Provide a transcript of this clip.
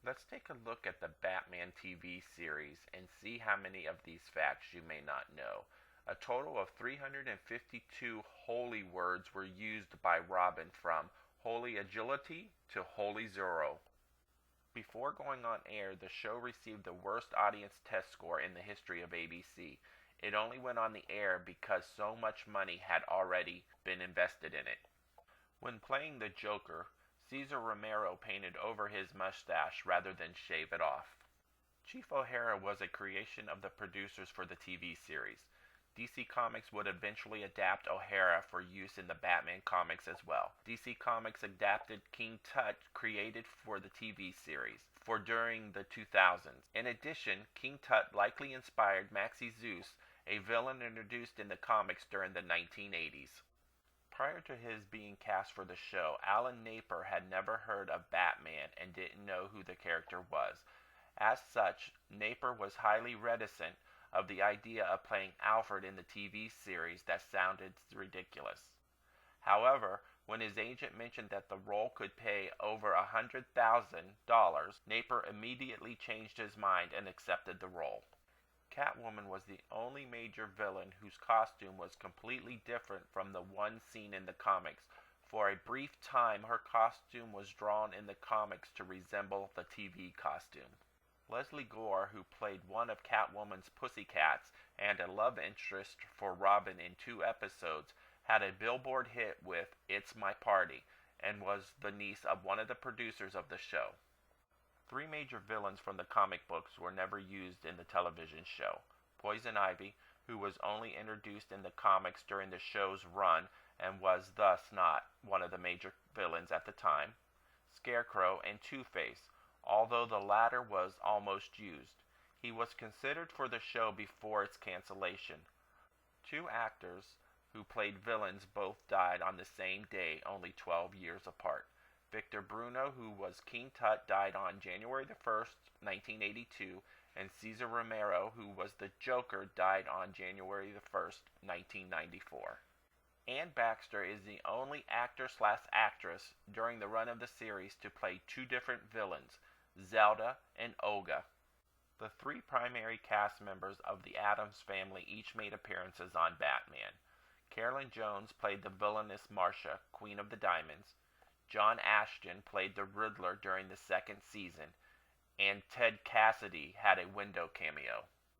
Let's take a look at the Batman TV series and see how many of these facts you may not know. A total of 352 holy words were used by Robin, from holy agility to holy zero. Before going on air, the show received the worst audience test score in the history of ABC. It only went on the air because so much money had already been invested in it. When playing the Joker, Cesar Romero painted over his mustache rather than shave it off. Chief O'Hara was a creation of the producers for the TV series. DC Comics would eventually adapt O'Hara for use in the Batman comics as well. DC Comics adapted King Tut, created for the TV series, for during the 2000s. In addition, King Tut likely inspired Maxie Zeus, a villain introduced in the comics during the 1980s. Prior to his being cast for the show, Alan Napier had never heard of Batman and didn't know who the character was. As such, Napier was highly reticent of the idea of playing Alfred in the TV series that sounded ridiculous. However, when his agent mentioned that the role could pay over $100,000, Napier immediately changed his mind and accepted the role. Catwoman was the only major villain whose costume was completely different from the one seen in the comics. For a brief time, her costume was drawn in the comics to resemble the TV costume. Leslie Gore, who played one of Catwoman's pussycats and a love interest for Robin in 2 episodes, had a Billboard hit with "It's My Party" and was the niece of one of the producers of the show. 3 major villains from the comic books were never used in the television show. Poison Ivy, who was only introduced in the comics during the show's run and was thus not one of the major villains at the time. Scarecrow, and Two-Face, although the latter was almost used. He was considered for the show before its cancellation. 2 actors who played villains both died on the same day, only 12 years apart. Victor Bruno, who was King Tut, died on January 1st, 1982, and Cesar Romero, who was the Joker, died on January 1st, 1994. Anne Baxter is the only actor/actress during the run of the series to play 2 different villains, Zelda and Olga. The 3 primary cast members of the Addams family each made appearances on Batman. Carolyn Jones played the villainous Marcia, Queen of the Diamonds. John Ashton played the Riddler during the 2nd season, and Ted Cassidy had a window cameo.